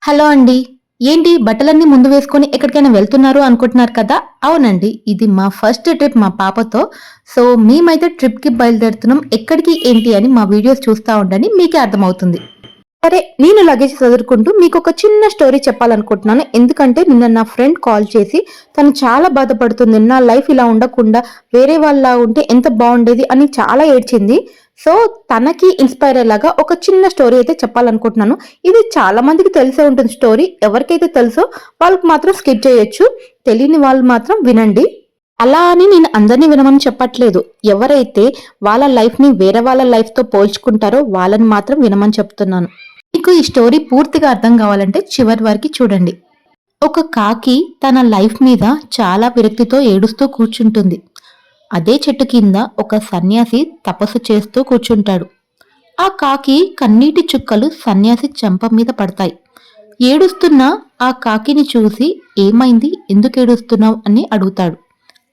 Hello అండి. ఏంటి బట్టలన్నీ ముందు వేసుకొని ఎక్కడికైనా వెళ్తున్నారు అనుకుంటున్నారు కదా! అవునండి. ఇది మా ఫస్ట్ ట్రిప్ మా పాపతో. సో, మేమైతే ట్రిప్‌కి బయలుదేరుతున్నాం. ఎక్కడికి, ఏంటి అని మా వీడియోస్ చూస్తా ఉండండి. మీకే అర్థమవుతుంది. సరే, నేను లగేజ్ సదురుకుంటూ మీకొక చిన్న స్టోరీ చెప్పాలనుకుంటున్నాను. ఎందుకంటే నిన్న నా ఫ్రెండ్ కాల్ చేసి తను చాలా బాధపడుతుంది. నా లైఫ్ ఇలా ఉండకుండా వేరే వాళ్ళలా ఉంటే ఎంత బావుండేది అని చాలా ఏడ్చింది. సో, తనకి ఇన్‌స్పైర్ అయ్యేలాగా ఒక చిన్న స్టోరీ అయితే చెప్పాలనుకుంటున్నాను. ఇది చాలా మందికి తెలిసే ఉంటుంది స్టోరీ. ఎవరికైతే తెలుసో వాళ్ళకి మాత్రం స్కిప్ చేయొచ్చు. తెలియని వాళ్ళు మాత్రం వినండి. అలా అని నేను అందరిని వినమని చెప్పట్లేదు. ఎవరైతే వాళ్ళ లైఫ్‌ని వేరే వాళ్ళ లైఫ్‌తో పోల్చుకుంటారో వాళ్ళని మాత్రం వినమని చెప్తున్నాను. మీకు ఈ స్టోరీ పూర్తిగా అర్థం కావాలంటే చివరి వరకు చూడండి. ఒక కాకి తన లైఫ్ మీద చాలా విరక్తితో ఏడుస్తూ కూర్చుంటుంది. అదే చెట్టు కింద ఒక సన్యాసి తపస్సు చేస్తూ కూర్చుంటాడు. ఆ కాకి కన్నీటి చుక్కలు సన్యాసి చెంప మీద పడతాయి. ఏడుస్తున్న ఆ కాకిని చూసి ఏమైంది, ఎందుకు ఏడుస్తున్నావు అని అడుగుతాడు.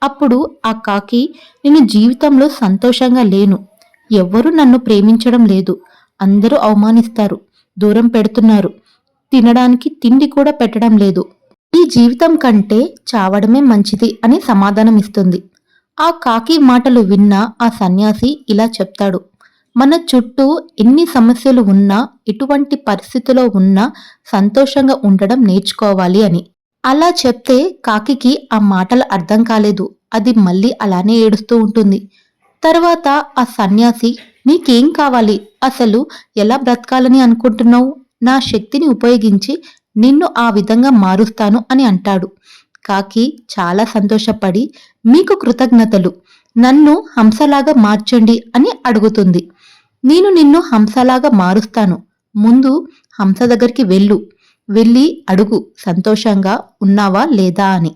అప్పుడు ఆ కాకి, నేను జీవితంలో సంతోషంగా లేను. ఎవ్వరూ నన్ను ప్రేమించడం లేదు. అందరూ అవమానిస్తారు, దూరం పెడుతున్నారు. తినడానికి తిండి కూడా పెట్టడం లేదు. ఈ జీవితం కంటే చావడమే మంచిది అని సమాధానం ఇస్తుంది. ఆ కాకి మాటలు విన్న ఆ సన్యాసి ఇలా చెప్తాడు. మన చుట్టూ ఎన్ని సమస్యలు ఉన్నా, ఎటువంటి పరిస్థితిలో ఉన్నా సంతోషంగా ఉండడం నేర్చుకోవాలి అని. అలా చెప్తే కాకికి ఆ మాటలు అర్థం కాలేదు. అది మళ్ళీ అలానే ఏడుస్తూ ఉంటుంది. తర్వాత ఆ సన్యాసి, నీకేం కావాలి? అసలు ఎలా బ్రతకాలని అనుకుంటున్నావు? నా శక్తిని ఉపయోగించి నిన్ను ఆ విధంగా మారుస్తాను అని అంటాడు. కాకి చాలా సంతోషపడి, మీకు కృతజ్ఞతలు. నన్ను హంసలాగా మార్చండి అని అడుగుతుంది. నేను నిన్ను హంసలాగా మారుస్తాను. ముందు హంస దగ్గరికి వెళ్ళు. వెళ్ళి అడుగు, సంతోషంగా ఉన్నావా లేదా అని.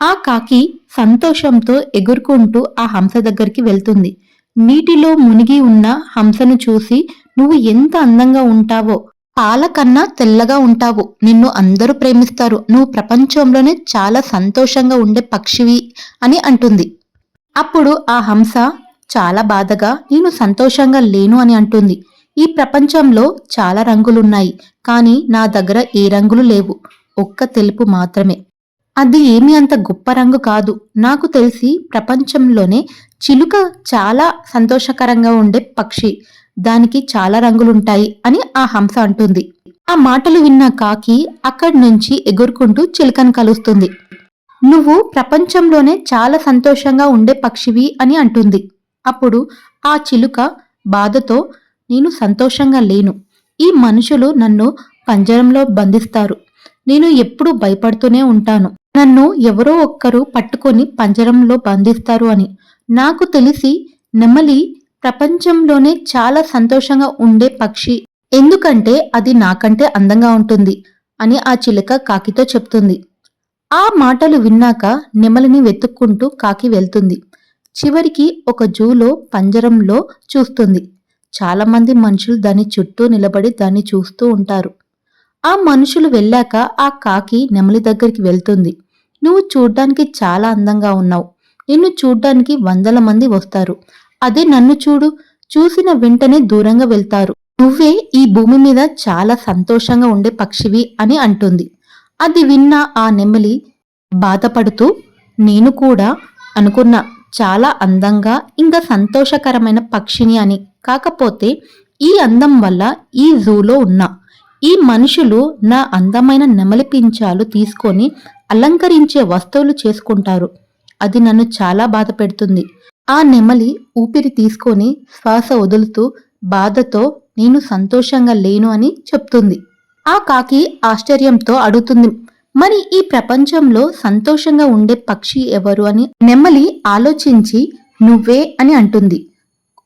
ఆ కాకి సంతోషంతో ఎగురుకుంటూ ఆ హంస దగ్గరికి వెళ్తుంది. నీటిలో మునిగి ఉన్న హంసను చూసి, నువ్వు ఎంత అందంగా ఉంటావో, పాల కన్నా తెల్లగా ఉంటావు, నిన్ను అందరూ ప్రేమిస్తారు, నువ్వు ప్రపంచంలోనే చాలా సంతోషంగా ఉండే పక్షివి అని అంటుంది. అప్పుడు ఆ హంస చాలా బాధగా, నేను సంతోషంగా లేను అని అంటుంది. ఈ ప్రపంచంలో చాలా రంగులున్నాయి, కానీ నా దగ్గర ఏ రంగులు లేవు, ఒక్క తెలుపు మాత్రమే. అది ఏమీ అంత గొప్ప రంగు కాదు. నాకు తెలిసి ప్రపంచంలోనే చిలుక చాలా సంతోషకరంగా ఉండే పక్షి. దానికి చాలా రంగులుంటాయి అని ఆ హంస అంటుంది. ఆ మాటలు విన్న కాకి అక్కడి నుంచి ఎగురుకుంటూ చిలుకను కలుస్తుంది. నువ్వు ప్రపంచంలోనే చాలా సంతోషంగా ఉండే పక్షివి అని అంటుంది. అప్పుడు ఆ చిలుక బాధతో, నేను సంతోషంగా లేను. ఈ మనుషులు నన్ను పంజరంలో బంధిస్తారు. నేను ఎప్పుడూ భయపడుతూనే ఉంటాను. నన్ను ఎవరో ఒక్కరు పట్టుకొని పంజరంలో బంధిస్తారు అని. నాకు తెలిసి నెమలి ప్రపంచంలోనే చాలా సంతోషంగా ఉండే పక్షి. ఎందుకంటే అది నాకంటే అందంగా ఉంటుంది అని ఆ చిలుక కాకితో చెప్తుంది. ఆ మాటలు విన్నాక నెమలిని వెతుక్కుంటూ కాకి వెళ్తుంది. చివరికి ఒక జూలో పంజరంలో చూస్తుంది. చాలామంది మనుషులు దాని చుట్టూ నిలబడి దాన్ని చూస్తూ ఉంటారు. ఆ మనుషులు వెళ్ళాక ఆ కాకి నెమలి దగ్గరికి వెళ్తుంది. నువ్వు చూడ్డానికి చాలా అందంగా ఉన్నావు. నిన్ను చూడ్డానికి వందల మంది వస్తారు. అదే నన్ను చూడు, చూసిన వెంటనే దూరంగా వెళ్తారు. నువ్వే ఈ భూమి మీద చాలా సంతోషంగా ఉండే పక్షివి అని అంటుంది. అది విన్న ఆ నెమలి బాధపడుతూ, నేను కూడా అనుకున్నా చాలా అందంగా ఇంకా సంతోషకరమైన పక్షిని అని. కాకపోతే ఈ అందం వల్ల ఈ జూలో ఉన్నా. ఈ మనుషులు నా అందమైన నెమలి పించాలు తీసుకొని అలంకరించే వస్తువులు చేసుకుంటారు. అది నన్ను చాలా బాధ పెడుతుంది. ఆ నెమలి ఊపిరి తీసుకొని శ్వాస వదులుతూ బాధతో, నేను సంతోషంగా లేను అని చెప్తుంది. ఆ కాకి ఆశ్చర్యంతో అడుగుతుంది, మరి ఈ ప్రపంచంలో సంతోషంగా ఉండే పక్షి ఎవరు అని. నెమలి ఆలోచించి, నువ్వే అని అంటుంది.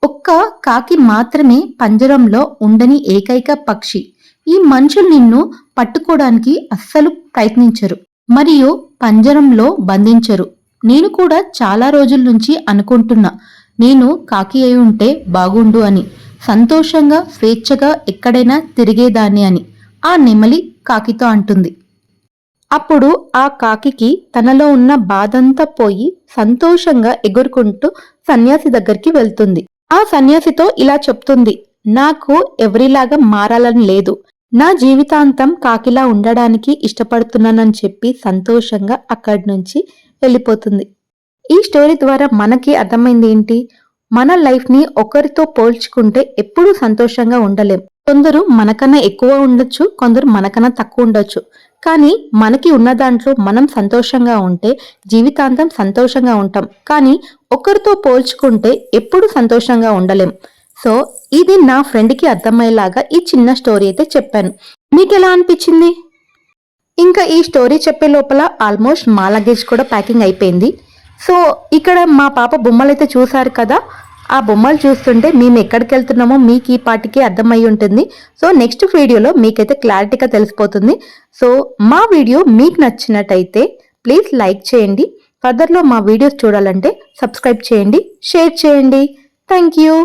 ఒక్క కాకి మాత్రమే పంజరంలో ఉండని ఏకైక పక్షి. ఈ మనుషులు నిన్ను పట్టుకోవడానికి అస్సలు ప్రయత్నించరు, మరియు పంజరంలో బంధించరు. నేను కూడా చాలా రోజుల నుంచి అనుకుంటున్నా, నేను కాకి అయి ఉంటే బాగుండు అని, సంతోషంగా స్వేచ్ఛగా ఎక్కడైనా తిరిగేదాన్ని అని ఆ నెమలి కాకితో అంటుంది. అప్పుడు ఆ కాకికి తనలో ఉన్న బాధంతా పోయి సంతోషంగా ఎగురుకుంటూ సన్యాసి దగ్గరికి వెళ్తుంది. ఆ సన్యాసితో ఇలా చెప్తుంది, నాకు ఎవరిలాగా మారాలని లేదు. నా జీవితాంతం కాకిలా ఉండడానికి ఇష్టపడుతున్నానని చెప్పి సంతోషంగా అక్కడి నుంచి వెళ్ళిపోతుంది. ఈ స్టోరీ ద్వారా మనకి అర్థమైంది ఏంటి? మన లైఫ్‌ని ఒకరితో పోల్చుకుంటే ఎప్పుడూ సంతోషంగా ఉండలేం. కొందరు మనకన్నా ఎక్కువ ఉండొచ్చు, కొందరు మనకన్నా తక్కువ ఉండొచ్చు. కానీ మనకి ఉన్న దాంట్లో మనం సంతోషంగా ఉంటే జీవితాంతం సంతోషంగా ఉంటాం. కానీ ఒకరితో పోల్చుకుంటే ఎప్పుడూ సంతోషంగా ఉండలేం. సో, ఇది నా ఫ్రెండ్‌కి అర్థమయ్యేలాగా ఈ చిన్న స్టోరీ అయితే చెప్పాను. మీకెలా అనిపించింది? ఇంకా ఈ స్టోరీ చెప్పే లోపల ఆల్మోస్ట్ మా లగేజ్ కూడా ప్యాకింగ్ అయిపోయింది. సో, ఇక్కడ మా పాప బొమ్మలైతే చూసారు కదా! ఆ బొమ్మలు చూస్తుంటే మేము ఎక్కడికెళ్తున్నామో మీకు ఈ పాటికి అర్థమయ్యి ఉంటుంది. సో, నెక్స్ట్ వీడియోలో మీకైతే క్లారిటీగా తెలిసిపోతుంది. సో, మా వీడియో మీకు నచ్చినట్టయితే ప్లీజ్ లైక్ చేయండి. ఫర్దర్‌లో మా వీడియోస్ చూడాలంటే సబ్స్క్రైబ్ చేయండి, షేర్ చేయండి. Thank you.